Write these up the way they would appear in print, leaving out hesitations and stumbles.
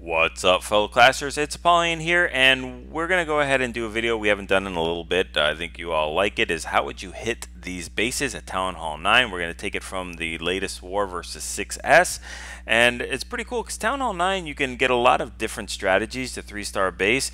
What's up, fellow classers? It's Pauline here, and we're going to go ahead and do a video we haven't done in a little bit. I think you all like it, is how would you hit these bases at Town Hall 9. We're going to take it from the latest war versus 6S, and it's pretty cool because Town Hall 9, you can get a lot of different strategies to 3-star base.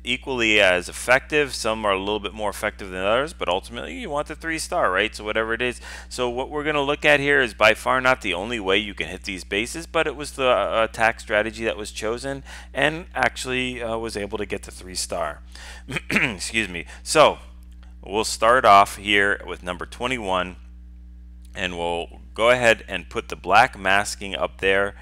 Equally as effective. Some are a little bit more effective than others, but ultimately you want the 3-star, right? So whatever it is. So what we're going to look at here is by far not the only way you can hit these bases, but it was the attack strategy that was chosen and actually was able to get the 3-star. Excuse me. So we'll start off here with number 21, and we'll go ahead and put the black masking up there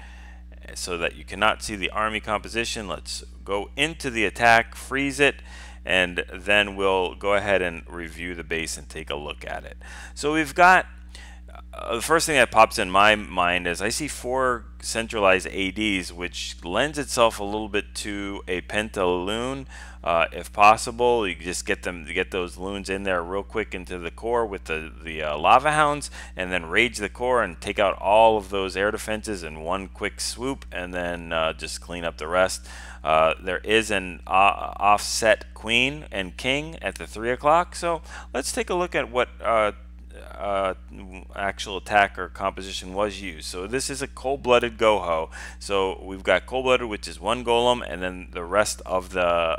so that you cannot see the army composition. Let's go into the attack, freeze it, and then we'll go ahead and review the base and take a look at it. So we've got the first thing that pops in my mind is I see 4 centralized ADs, which lends itself a little bit to a pentaloon. If possible, you just get those loons in there real quick into the core with the lava hounds, and then rage the core and take out all of those air defenses in one quick swoop, and then just clean up the rest. There is an offset queen and king at the 3 o'clock, so let's take a look at what actual attack or composition was used. So this is a cold-blooded Goho. So we've got cold-blooded, which is 1 golem, and then the rest of the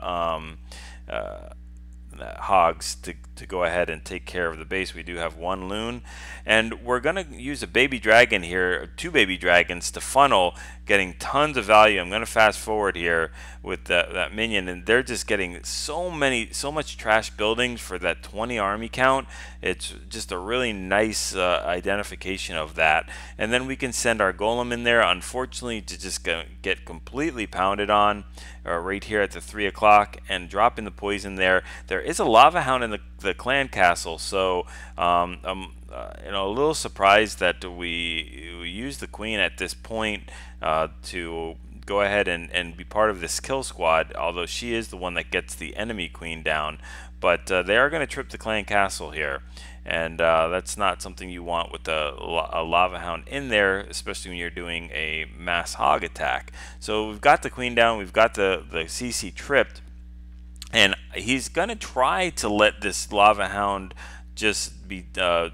hogs to go ahead and take care of the base. We do have 1 loon, and we're going to use a baby dragon here, 2 baby dragons to funnel, getting tons of value. I'm going to fast forward here with that minion, and they're just getting so much trash buildings for that 20 army count. It's just a really nice identification of that. And then we can send our golem in there, unfortunately, to just get completely pounded on right here at the 3 o'clock and dropping the poison there. There is a lava hound in the clan castle, so I'm a little surprised that we use the queen at this point to go ahead and be part of this kill squad, although she is the one that gets the enemy queen down. But they are going to trip the clan castle here, and that's not something you want with a lava hound in there, especially when you're doing a mass hog attack. So we've got the queen down, we've got the CC tripped, and he's going to try to let this lava hound just be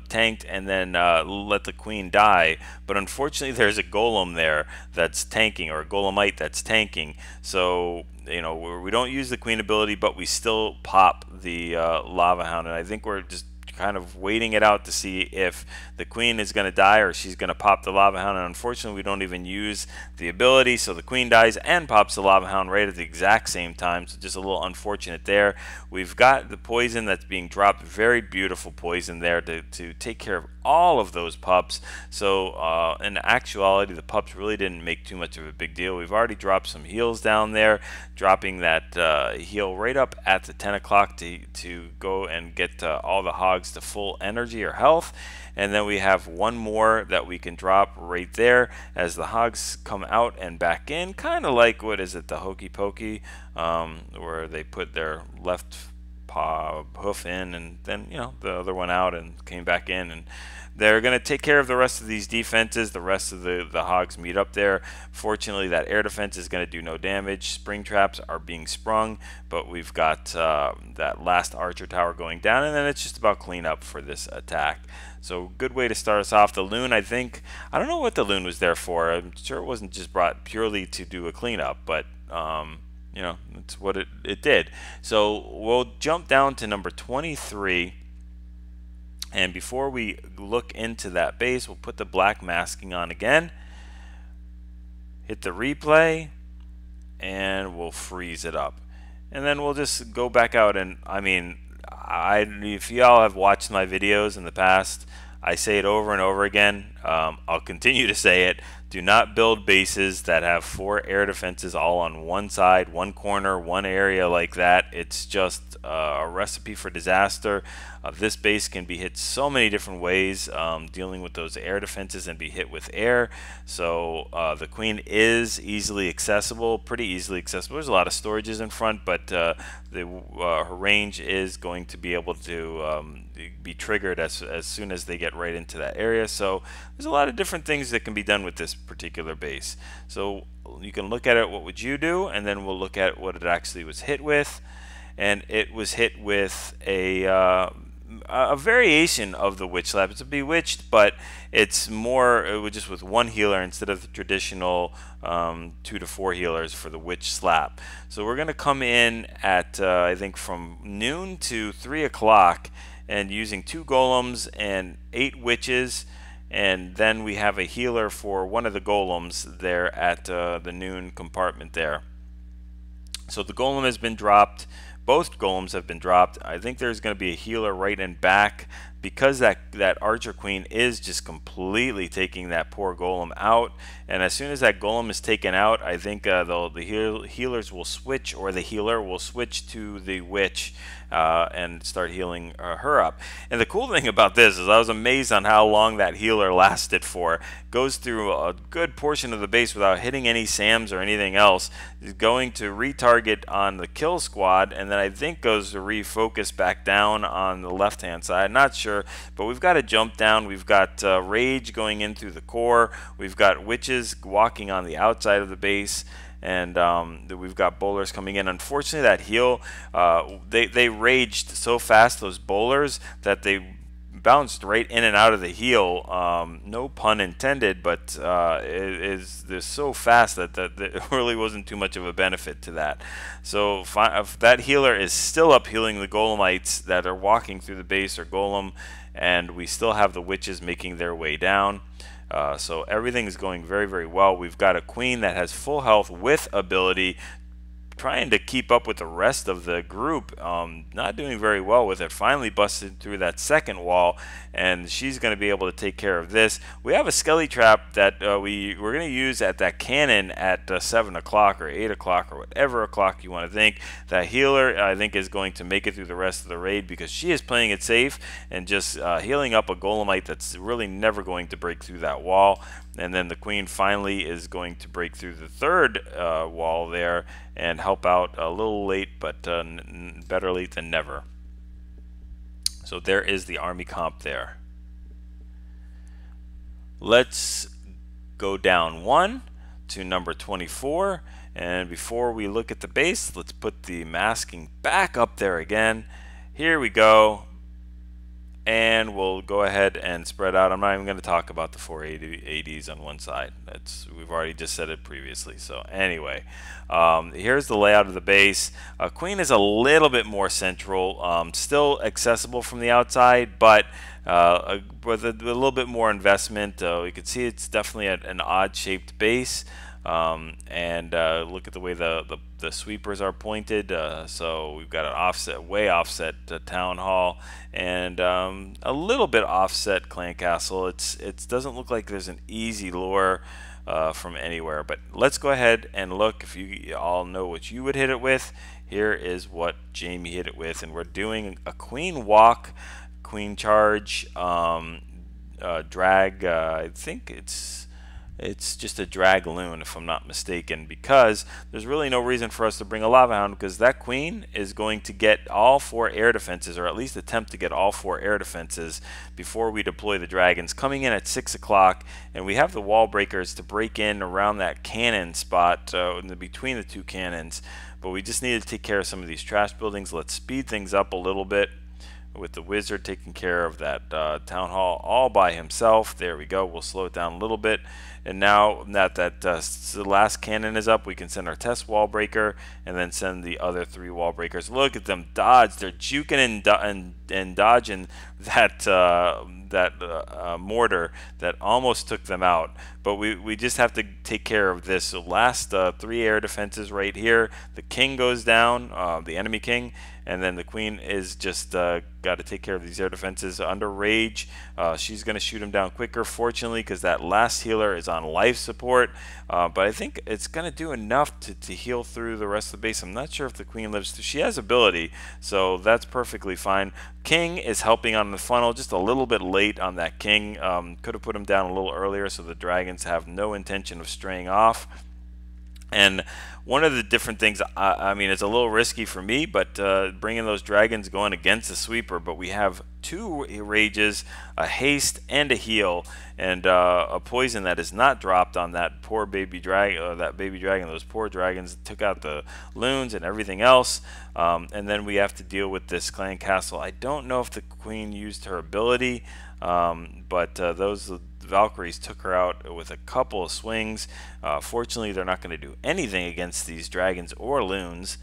tanked and then let the queen die, but unfortunately there's a golem there that's tanking, or a golemite that's tanking. So we don't use the queen ability, but we still pop the lava hound, and I think we're just kind of waiting it out to see if the queen is going to die or she's going to pop the lava hound. And unfortunately we don't even use the ability, so the queen dies and pops the lava hound right at the exact same time. So just a little unfortunate there. We've got the poison that's being dropped, very beautiful poison there to take care of all of those pups. So in actuality the pups really didn't make too much of a big deal. We've already dropped some heals down there, dropping that heal right up at the 10 o'clock to go and get all the hogs to full energy or health. And then we have 1 more that we can drop right there as the hogs come out and back in, kind of like, what is it, the hokey pokey, where they put their left paw hoof in and then the other one out and came back in, and they're going to take care of the rest of these defenses. The rest of the hogs meet up there. Fortunately, that air defense is going to do no damage. Spring traps are being sprung, but we've got that last archer tower going down, and then it's just about cleanup for this attack. So good way to start us off. The loon, I don't know what the loon was there for. I'm sure it wasn't just brought purely to do a cleanup, but that's what it did. So we'll jump down to number 23. And before we look into that base, we'll put the black masking on again, hit the replay, and we'll freeze it up. And then we'll just go back out, and if y'all have watched my videos in the past, I say it over and over again. I'll continue to say it. Do not build bases that have 4 air defenses all on one side, one corner, one area like that. It's just a recipe for disaster. This base can be hit so many different ways, dealing with those air defenses and be hit with air. So the queen is easily accessible, pretty easily accessible. There's a lot of storages in front, but her range is going to be able to be triggered as soon as they get right into that area. So there's a lot of different things that can be done with this particular base. So you can look at it, what would you do, and then we'll look at what it actually was hit with. And it was hit with a variation of the witch slap. It's a bewitched, but it's more just with one healer instead of the traditional 2 to 4 healers for the witch slap. So we're going to come in at I think from noon to 3 o'clock, and using 2 golems and 8 witches, and then we have a healer for one of the golems there at the noon compartment there. So the golem has been dropped. Both golems have been dropped. I think there's going to be a healer right in back, because that archer queen is just completely taking that poor golem out. And as soon as that golem is taken out, I think the healers will switch, or the healer will switch to the witch and start healing her up. And the cool thing about this is I was amazed on how long that healer lasted for. Goes through a good portion of the base without hitting any SAMs or anything else. Is going to retarget on the kill squad, and then I think goes to refocus back down on the left hand side. Not sure, but we've got a jump down. We've got rage going in through the core. We've got witches walking on the outside of the base, and we've got bowlers coming in. Unfortunately, that heal, they raged so fast, those bowlers, that they bounced right in and out of the heal. No pun intended, but they're so fast that there really wasn't too much of a benefit to that. So that healer is still up healing the golemites that are walking through the base, or golem, and we still have the witches making their way down. So everything is going very, very well. We've got a queen that has full health with ability, trying to keep up with the rest of the group, not doing very well with it. Finally busted through that second wall, and she's going to be able to take care of this. We have a skelly trap that we're going to use at that cannon at 7 o'clock or 8 o'clock or whatever o'clock you want to think. That healer, I think, is going to make it through the rest of the raid, because she is playing it safe and just healing up a golemite that's really never going to break through that wall. And then the queen finally is going to break through the third wall there and help out a little late, but better late than never. So there is the army comp there. Let's go down 1 to number 24. And before we look at the base, let's put the masking back up there again. Here we go. And we'll go ahead and spread out. I'm not even going to talk about the 480s on one side. We've already just said it previously. So anyway, here's the layout of the base. Queen is a little bit more central, still accessible from the outside, but with a little bit more investment. You can see it's definitely an odd-shaped base. And look at the way the sweepers are pointed. So we've got an way offset town hall, and a little bit offset clan castle. It doesn't look like there's an easy lure from anywhere. But let's go ahead and look. If you all know what you would hit it with, here is what Jamie hit it with, and we're doing a queen walk, queen charge, drag. I think it's just a drag loon, if I'm not mistaken, because there's really no reason for us to bring a lava hound, because that queen is going to get all 4 air defenses, or at least attempt to get all 4 air defenses before we deploy the dragons, coming in at 6 o'clock. And we have the wall breakers to break in around that cannon spot between the 2 cannons, but we just need to take care of some of these trash buildings. Let's speed things up a little bit with the wizard taking care of that town hall all by himself. There we go. We'll slow it down a little bit. And now that the last cannon is up, we can send our test wall breaker and then send the other 3 wall breakers. Look at them dodge. They're juking and dodging that mortar that almost took them out. But we just have to take care of this. So last 3 air defenses right here. The king goes down, the enemy king, and then the queen is just got to take care of these air defenses. Under rage, she's going to shoot him down quicker, fortunately, because that last healer is on life support. But I think it's going to do enough to heal through the rest of the base. I'm not sure if the queen lives through. She has ability, so that's perfectly fine. King is helping on the funnel, just a little bit late on that king. Could have put him down a little earlier so the dragons have no intention of straying off. And one of the different things, I mean, it's a little risky for me, but bringing those dragons going against the sweeper. But we have two rages, a haste, and a heal, and a poison that is not dropped on that poor baby dragon. That baby dragon, those poor dragons took out the loons and everything else. And then we have to deal with this clan castle. I don't know if the queen used her ability, but those Valkyries took her out with a couple of swings. Fortunately, they're not going to do anything against these dragons or loons.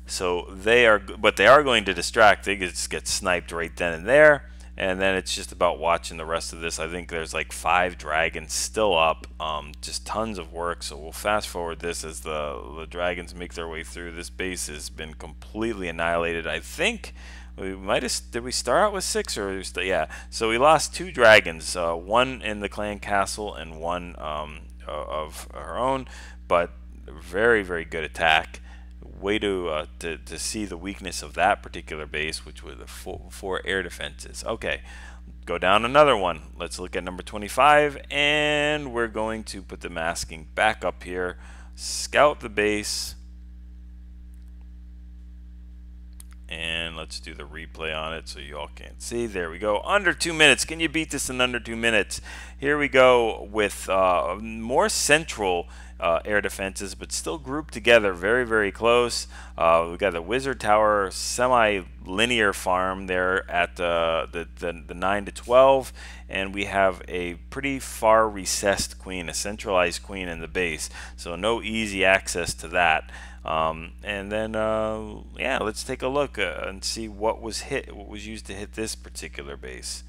So they are, but they are going to distract. They just get sniped right then and there. And then it's just about watching the rest of this. I think there's like 5 dragons still up. Just tons of work. So we'll fast forward this as the dragons make their way through. This base has been completely annihilated. I think we might have, did we start out with 6 or yeah? So we lost 2 dragons, one in the clan castle and one of our own, but very, very good attack. Way to see the weakness of that particular base, which were the 4 air defenses. Okay, go down another one. Let's look at number 25, and we're going to put the masking back up here, scout the base, and let's do the replay on it so you all can't see. There we go. Under 2 minutes. Can you beat this in under 2 minutes? Here we go with more central air defenses, but still grouped together, very, very close. We've got the Wizard Tower semi-linear farm there at the 9 to 12, and we have a pretty far recessed queen, a centralized queen in the base, so no easy access to that. And then yeah, let's take a look and see what was used to hit this particular base.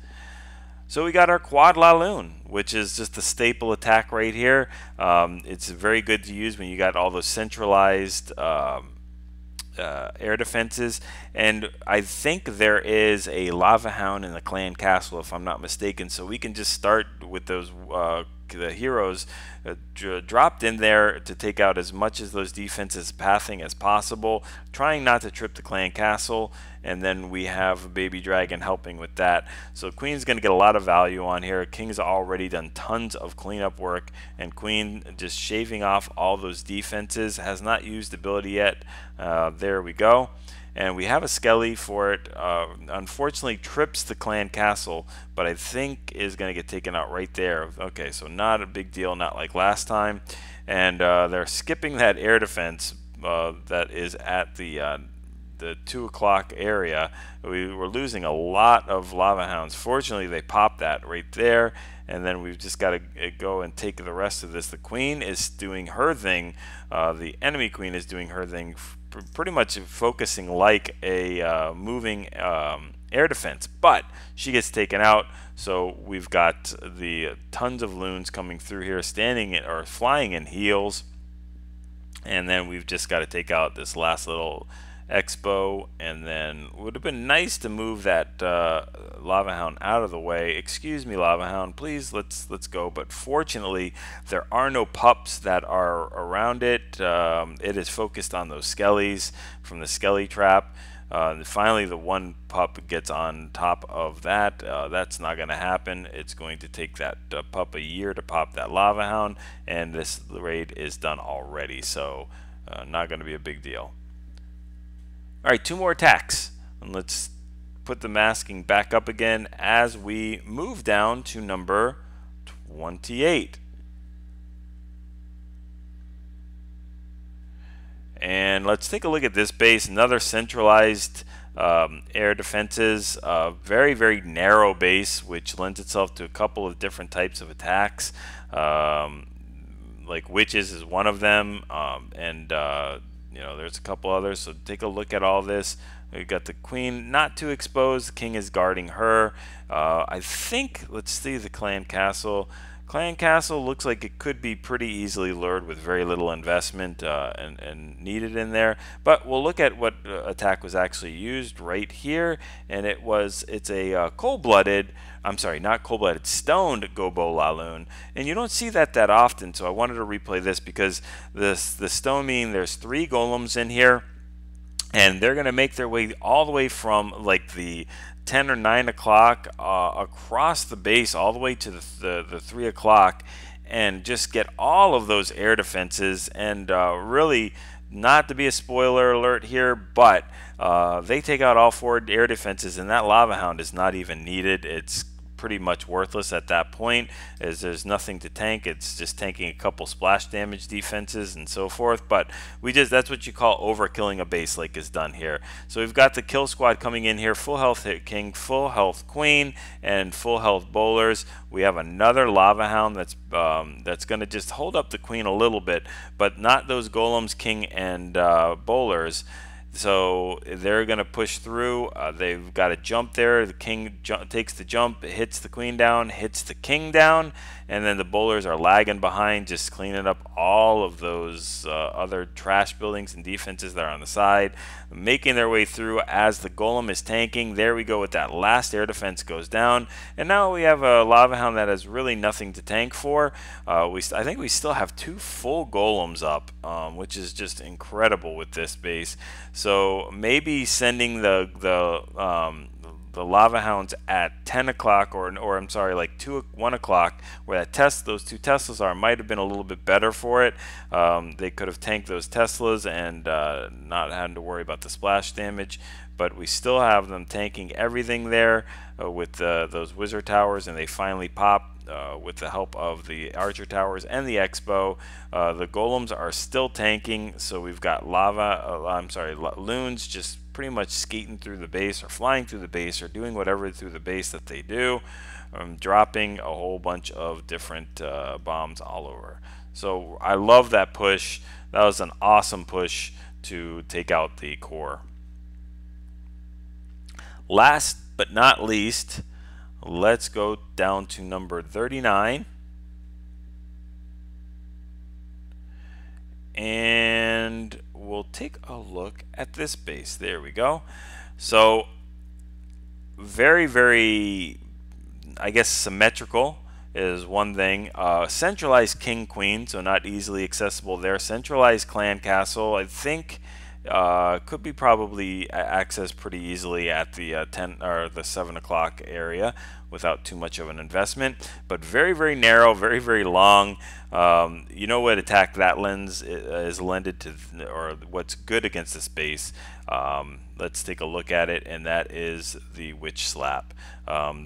So we got our Quad La Lune, which is just a staple attack right here. It's very good to use when you got all those centralized air defenses, and I think there is a Lava Hound in the clan castle, if I'm not mistaken, so we can just start with those the heroes dropped in there to take out as much of those defenses pathing as possible, trying not to trip the clan castle, and then we have a baby dragon helping with that. So Queen's going to get a lot of value on here. King's already done tons of cleanup work, and Queen just shaving off all those defenses, has not used ability yet. There we go. And we have a Skelly for it. Unfortunately trips the clan castle, but I think is going to get taken out right there. Okay, so not a big deal, not like last time. And they're skipping that air defense that is at the 2 o'clock area. We were losing a lot of Lava Hounds. Fortunately, they popped that right there. And then we've just got to go and take the rest of this. The Queen is doing her thing. The enemy Queen is doing her thing, pretty much focusing like a moving air defense, but she gets taken out. So we've got the tons of loons coming through here, standing or flying in heels, and then we've just got to take out this last little Expo, and then would have been nice to move that Lava Hound out of the way. Excuse me, Lava Hound, please, let's go. But fortunately, there are no pups that are around it. It is focused on those skellies from the skelly trap. Finally, the one pup gets on top of that. That's not going to happen. It's going to take that pup a year to pop that Lava Hound, and this raid is done already, so not going to be a big deal. Alright, 2 more attacks, and let's put the masking back up again as we move down to number 28. And let's take a look at this base, another centralized air defenses, very, very narrow base, which lends itself to a couple of different types of attacks. Like witches is one of them, and you know, there's a couple others. So take a look at all this. We've got the Queen not too exposed. The King is guarding her. I think, let's see the clan castle. Clan castle looks like it could be pretty easily lured with very little investment and needed in there. But we'll look at what attack was actually used right here, and it's a cold-blooded. I'm sorry, not cold-blooded, stoned Gobo Laloon, and you don't see that often. So I wanted to replay this because the stone mean there's 3 golems in here, and they're going to make their way all the way from like the 10 or 9 o'clock across the base all the way to the 3 o'clock, and just get all of those air defenses. And really, not to be a spoiler alert here, but they take out all 4 air defenses, and that Lava Hound is not even needed. It's pretty much worthless at that point, as there's nothing to tank. It's just tanking a couple splash damage defenses and so forth. But that's what you call overkilling a base, like is done here. So we've got the kill squad coming in here: full health hit king, full health queen, and full health bowlers. We have another Lava Hound that's going to just hold up the queen a little bit, but not those golems, king, and bowlers. So they're going to push through. They've got a jump there. The king takes the jump, hits the queen down, hits the king down, and then the bowlers are lagging behind, just cleaning up all of those other trash buildings and defenses that are on the side, making their way through as the golem is tanking. There we go with that last air defense goes down, and now we have a Lava Hound that has really nothing to tank for. I think we still have 2 full golems up, which is just incredible with this base. So maybe sending the Lava Hounds at 10 o'clock, or I'm sorry, like 1 o'clock, where those 2 Teslas are, might have been a little bit better for it. They could have tanked those Teslas and not having to worry about the splash damage. But we still have them tanking everything there with those wizard towers, and they finally pop. With the help of the archer towers and the expo. The golems are still tanking, so we've got loons just pretty much skating through the base, or flying through the base, or doing whatever through the base that they do, dropping a whole bunch of different bombs all over. So I love that push. That was an awesome push to take out the core. Last but not least, let's go down to number 39. And we'll take a look at this base. There we go. So very, very, I guess, symmetrical is one thing. Centralized king queen, so not easily accessible there. Centralized clan castle, I think could be probably accessed pretty easily at the 10 or the 7 o'clock area without too much of an investment, but very, very narrow, very, very long. You know what attack that lens is lended to, or what's good against this base. Let's take a look at it, and that is the witch slap.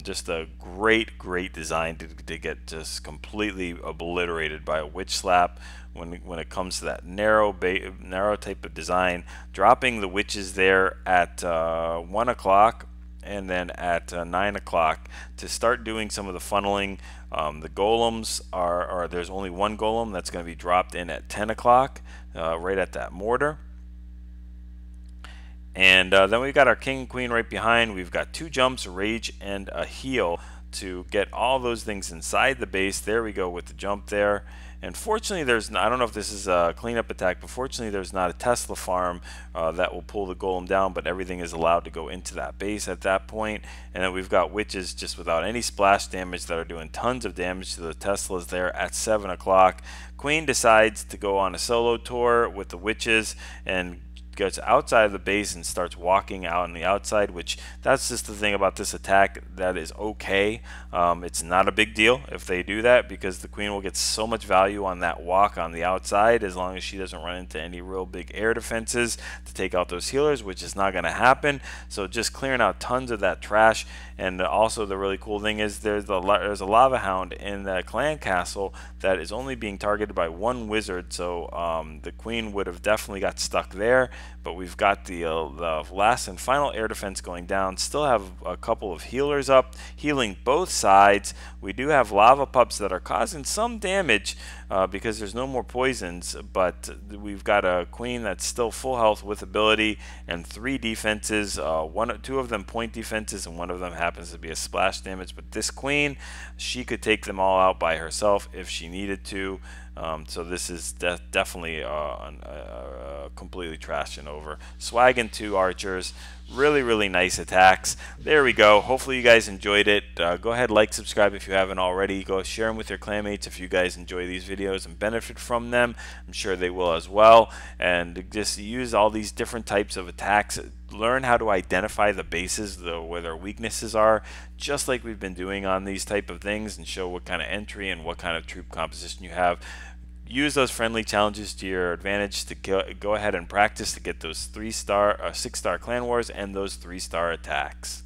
Just a great, great design to get just completely obliterated by a witch slap. When it comes to that narrow type of design, dropping the witches there at 1 o'clock and then at 9 o'clock to start doing some of the funneling. The golems there's only 1 golem that's going to be dropped in at 10 o'clock, right at that mortar. And then we've got our king and queen right behind. We've got 2 jumps, a rage, and a heal to get all those things inside the base. There we go with the jump there. And fortunately, I don't know if this is a cleanup attack, but fortunately there's not a Tesla farm that will pull the golem down, but everything is allowed to go into that base at that point. And then we've got witches just without any splash damage that are doing tons of damage to the Teslas there at 7 o'clock. Queen decides to go on a solo tour with the witches and gets outside of the base and starts walking out on the outside, which that's just the thing about this attack that is okay. It's not a big deal if they do that, because the queen will get so much value on that walk on the outside, as long as she doesn't run into any real big air defenses to take out those healers, which is not going to happen. So just clearing out tons of that trash. And also the really cool thing is there's a Lava Hound in the clan castle that is only being targeted by 1 wizard, so the queen would have definitely got stuck there. But we've got the last and final air defense going down. Still have a couple of healers up, healing both sides. We do have lava pups that are causing some damage because there's no more poisons, but we've got a queen that's still full health with ability, and 3 defenses, 2 of them point defenses, and 1 of them happens to be a splash damage. But this queen, she could take them all out by herself if she needed to. So this is definitely a completely trashed washing over. Swaggin' 2 archers. Really nice attacks. There we go. Hopefully you guys enjoyed it. Go ahead, like, subscribe if you haven't already. Go share them with your clanmates if you guys enjoy these videos and benefit from them. I'm sure they will as well. And just use all these different types of attacks. Learn how to identify the bases, where their weaknesses are, just like we've been doing on these type of things, and show what kind of entry and what kind of troop composition you have. Use those friendly challenges to your advantage to go ahead and practice to get those 3-star, 6-star clan wars and those 3-star attacks.